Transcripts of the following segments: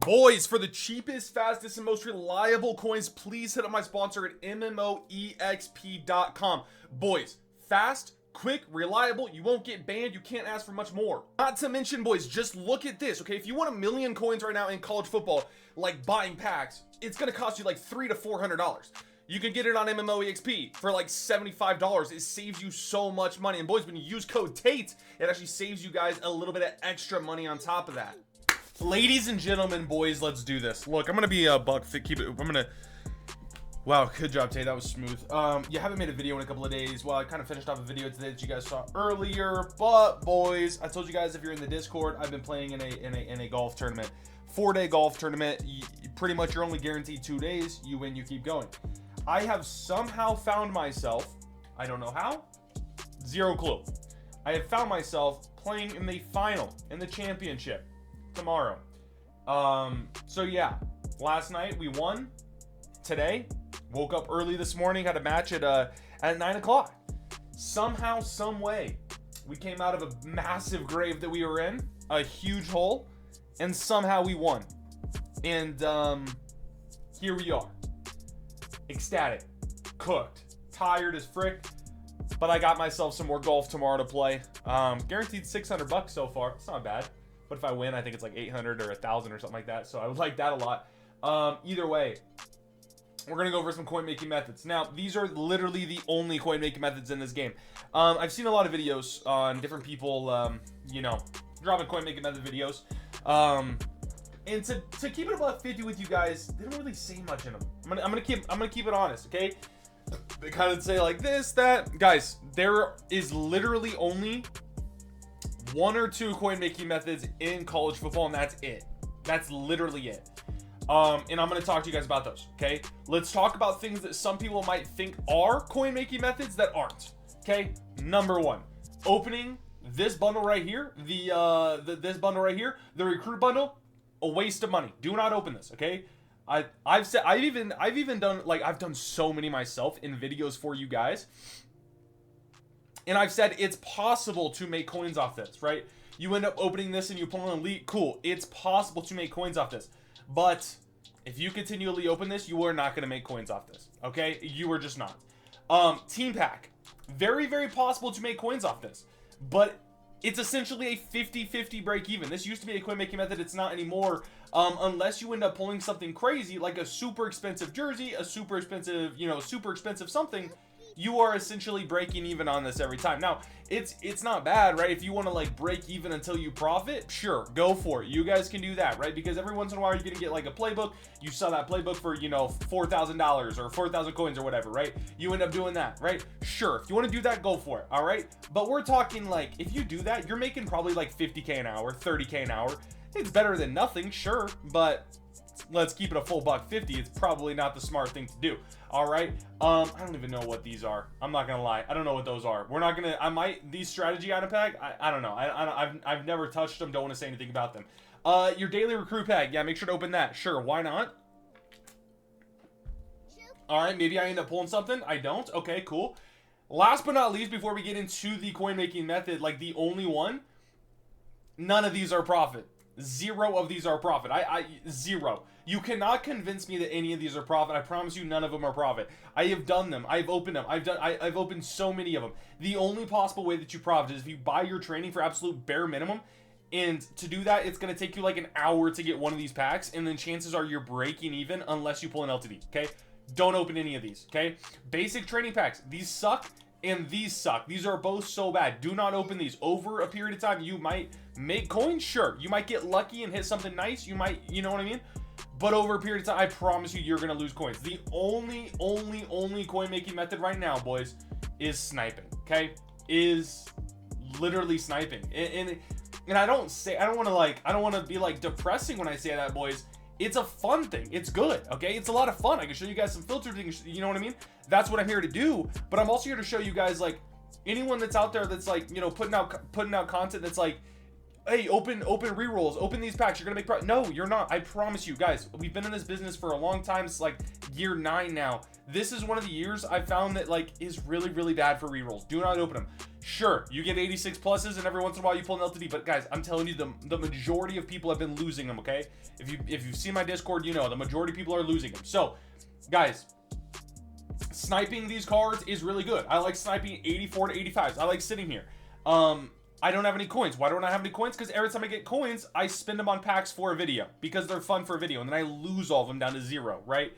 Boys, for the cheapest, fastest, and most reliable coins, please hit up my sponsor at MMOEXP.com. Boys, fast, quick, reliable, you won't get banned, you can't ask for much more. Not to mention, boys, just look at this, okay? If you want 1 million coins right now in college football, like buying packs, it's gonna cost you like $300 to $400. You can get it on MMOEXP for like $75. It saves you so much money. And boys, when you use code TATE, it actually saves you guys a little bit of extra money on top of that. Ladies and gentlemen, boys, let's do this. Look, I'm gonna be a buck fit. Wow, good job, Tate. That was smooth. You haven't made a video in a couple of days. Well, I kind of finished off a video today that you guys saw earlier. But boys, I told you guys if you're in the Discord, I've been playing in a golf tournament, 4-day golf tournament. Pretty much, you're only guaranteed 2 days. You win, you keep going. I have somehow found myself. I don't know how. Zero clue. I have found myself playing in the final in the championship tomorrow. So yeah, last night we won. Today, woke up early this morning, had a match at 9 o'clock. Somehow, some way, we came out of a massive grave that we were in, a huge hole, and somehow we won. And here we are, ecstatic, cooked, tired as frick. But I got myself some more golf tomorrow to play. Guaranteed $600 so far. It's not bad. But if I win, I think it's like 800 or 1,000 or something like that. So I would like that a lot. Either way, we're going to go over some coin making methods. Now, these are literally the only coin making methods in this game. I've seen a lot of videos on different people, dropping coin making method videos. And to keep it about 50 with you guys, they don't really say much in them. I'm gonna keep it honest, okay? They kind of say like this, that. Guys, there is literally only 1 or 2 coin making methods in college football, and that's it. That's literally it. And I'm going to talk to you guys about those, okay? Let's talk about things that some people might think are coin making methods that aren't, okay? Number 1, opening this bundle right here, this bundle right here, the recruit bundle, a waste of money. Do not open this, okay? I've done so many myself in videos for you guys. And I've said it's possible to make coins off this, right? You end up opening this and you pull an elite, cool. It's possible to make coins off this. But if you continually open this, you are not going to make coins off this, okay? You are just not. Team pack, very, very possible to make coins off this. But it's essentially a 50-50 break even. This used to be a coin making method. It's not anymore. Unless you end up pulling something crazy like a super expensive jersey, a super expensive, super expensive something, you are essentially breaking even on this every time. Now, it's not bad, right? If you want to like break even until you profit, sure, go for it. You guys can do that, right? Because every once in a while you're gonna get like a playbook. You sell that playbook for, $4,000 or 4,000 coins or whatever, right? You end up doing that, right? Sure, if you want to do that, go for it, all right? But we're talking like, if you do that, you're making probably like 50K an hour, 30K an hour. It's better than nothing, sure, but let's keep it a full $150. It's probably not the smart thing to do. All right. I don't even know what these are. I'm not gonna lie. I don't know what those are. We're not gonna. These strategy item pack. I don't know. I've never touched them. Don't want to say anything about them. Your daily recruit pack. Yeah, make sure to open that. Sure, why not? All right. Maybe I end up pulling something. I don't. Okay, cool. Last but not least, before we get into the coin making method, like the only one, none of these are profit. 0 of these are profit. Zero. You cannot convince me that any of these are profit. I promise you none of them are profit. I have done them. I've opened them. I've opened so many of them. The only possible way that you profit is if you buy your training for absolute bare minimum. And to do that, it's going to take you like an hour to get one of these packs. And then chances are you're breaking even unless you pull an LTD. Okay? Don't open any of these. Okay? Basic training packs. These suck. And these suck. These are both so bad. Do not open these. Over a period of time, you might make coins. Sure. You might get lucky and hit something nice. You might, you know what I mean? But over a period of time, I promise you're going to lose coins. The only coin making method right now, boys, is sniping. Okay? Is literally sniping. And I don't want to be like depressing when I say that, boys. It's a fun thing. It's good, okay? It's a lot of fun. I can show you guys some filter things, you know what I mean? That's what I'm here to do. But I'm also here to show you guys, like, anyone that's out there that's like, putting out content that's like, hey, open rerolls, open these packs, you're gonna make no, you're not. I promise you guys, we've been in this business for a long time. It's like year 9 now. This is one of the years I found that like is really, really bad for rerolls. Do not open them. Sure, you get 86 pluses, and every once in a while you pull an LTD. But guys, I'm telling you, the majority of people have been losing them. Okay, if you've seen my Discord, you know the majority of people are losing them. So, guys, sniping these cards is really good. I like sniping 84 to 85s. I like sitting here. I don't have any coins. Why don't I have any coins? Because every time I get coins, I spend them on packs for a video because they're fun for a video, and then I lose all of them down to 0, right?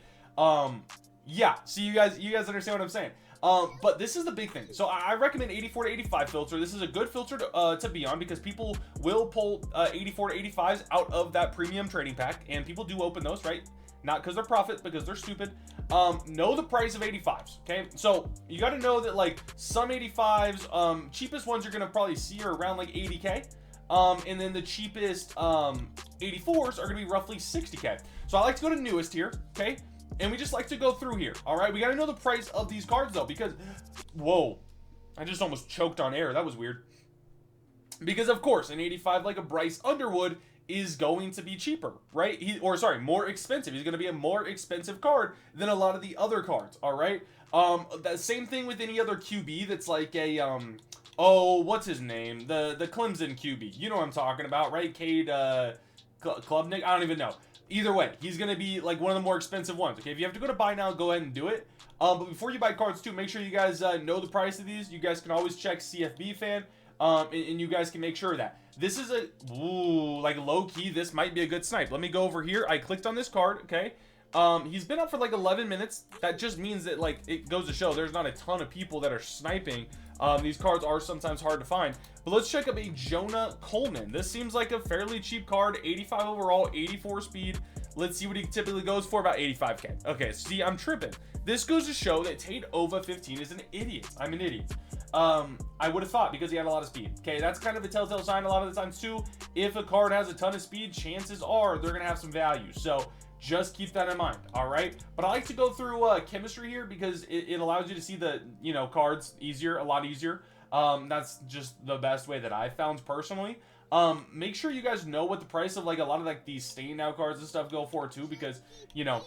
Yeah. So you guys understand what I'm saying? But this is the big thing. So I recommend 84 to 85 filter. This is a good filter to be on because people will pull 84 to 85s out of that premium trading pack, and people do open those, right? Not because they're profit, because they're stupid. Know the price of 85s, okay? So you got to know that like some 85s, cheapest ones you're gonna probably see are around like 80k, and then the cheapest 84s are gonna be roughly 60k. So I like to go to newest here, okay? And we just like to go through here, all right? We got to know the price of these cards though, because whoa, I just almost choked on air. That was weird. Because of course, an 85 like a Bryce Underwood is going to be cheaper, right? More expensive. He's going to be a more expensive card than a lot of the other cards, all right? The same thing with any other QB that's like a, oh, what's his name? The Clemson QB. You know what I'm talking about, right? Cade, Klubnik? I don't even know. Either way, he's going to be like one of the more expensive ones, okay? If you have to go to buy now, go ahead and do it. But before you buy cards too, make sure you guys know the price of these. You guys can always check CFB fan, and you guys can make sure of that. This is a, ooh, like low-key, this might be a good snipe. Let me go over here. I clicked on this card, okay? He's been up for like 11 minutes. That just means that, like, it goes to show there's not a ton of people that are sniping. These cards are sometimes hard to find. But let's check up a Jonah Coleman. This seems like a fairly cheap card. 85 overall, 84 speed. Let's see what he typically goes for, about 85k. Okay, see, I'm tripping. This goes to show that Tate Ova 15 is an idiot. I'm an idiot. I would have thought because he had a lot of speed. Okay, that's kind of a telltale sign a lot of the times too. If a card has a ton of speed, chances are they're gonna have some value. So just keep that in mind, all right? But I like to go through chemistry here because it allows you to see the, you know, cards easier, a lot easier. That's just the best way that I've found personally. Make sure you guys know what the price of like a lot of like these stand out cards and stuff go for too, because, you know,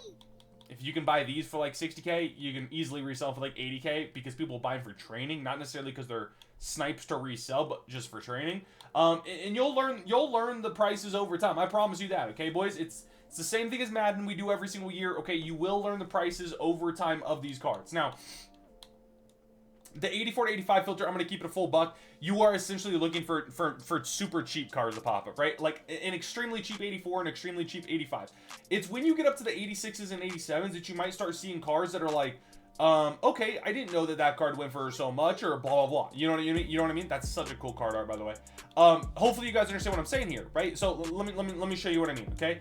if you can buy these for like 60k, you can easily resell for like 80k because people buy them for training, not necessarily because they're snipes to resell, but just for training. And you'll learn the prices over time. I promise you that, okay, boys? It's the same thing as Madden we do every single year. Okay, you will learn the prices over time of these cards. Now, the 84 to 85 filter, I'm going to keep it a full buck. You are essentially looking for super cheap cards to pop up, right? Like an extremely cheap 84 and extremely cheap 85. It's when you get up to the 86s and 87s that you might start seeing cards that are like, okay, I didn't know that card went for so much, or blah, blah, blah. You know what I mean? You know what I mean? That's such a cool card art, by the way. Hopefully you guys understand what I'm saying here, right? So let me show you what I mean, okay?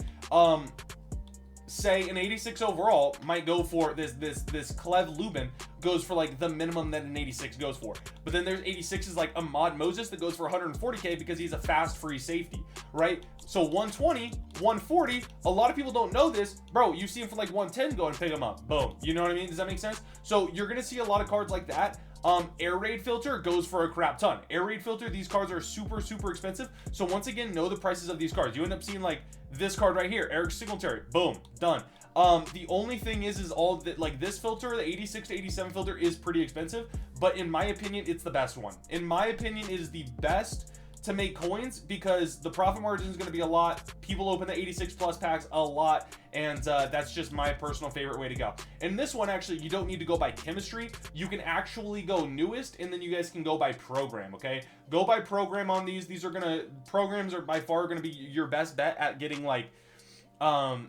Say an 86 overall might go for this Clev Lubin goes for like the minimum that an 86 goes for. But then there's 86s like Ahmad Moses that goes for 140k because he's a fast free safety, right? So 120, 140, a lot of people don't know this. Bro, you see him for like 110, go and pick him up. Boom. You know what I mean? Does that make sense? So you're going to see a lot of cards like that. Air Raid filter goes for a crap ton. Air Raid filter, these cards are super expensive. So once again, know the prices of these cards. You end up seeing like this card right here, Eric Singletary. Boom, done. The only thing is all that, like this filter, the 86 to 87 filter is pretty expensive, but in my opinion, it's the best one. In my opinion, it is the best to make coins because the profit margin is going to be a lot. People open the 86 plus packs a lot, and that's just my personal favorite way to go. And this one, actually, you don't need to go by chemistry. You can actually go newest, and then you guys can go by program, okay? Go by program on these. Programs are by far going to be your best bet at getting, like,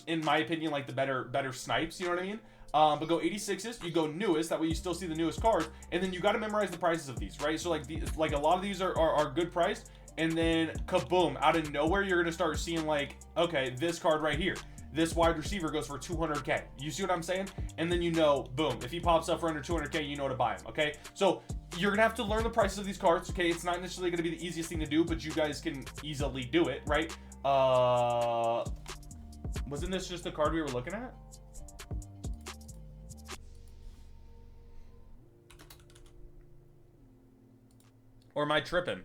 in my opinion, like the better snipes, you know what I mean? But go 86s, you go newest, that way you still see the newest cards, and then you got to memorize the prices of these, right? So like a lot of these are good priced, and then kaboom, out of nowhere you're gonna start seeing like, okay, this card right here, this wide receiver goes for 200k. You see what I'm saying? And then you know, boom, if he pops up for under 200k, you know to buy him, okay? So you're gonna have to learn the prices of these cards, okay? It's not necessarily gonna be the easiest thing to do, but you guys can easily do it, right? Wasn't this just the card we were looking at? Or am I tripping?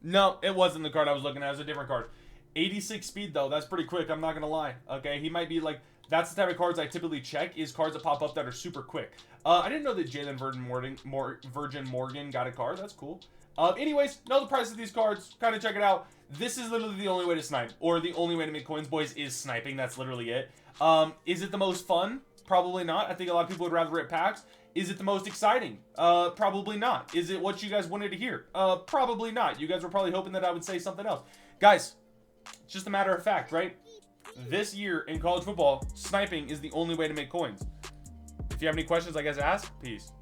No, it wasn't the card I was looking at. It was a different card. 86 speed, though. That's pretty quick. I'm not going to lie. Okay, he might be like That's the type of cards I typically check, is cards that pop up that are super quick. I didn't know that Jalen Virgin Morgan got a card. That's cool. Anyways, know the price of these cards. Kind of check it out. This is literally the only way to snipe, or the only way to make coins, boys, is sniping. That's literally it. Is it the most fun? Probably not. I think a lot of people would rather rip packs. Is it the most exciting? Probably not. Is it what you guys wanted to hear? Probably not. You guys were probably hoping that I would say something else. Guys, it's just a matter of fact, right? This year in college football, sniping is the only way to make coins. If you have any questions, I guess ask. Peace.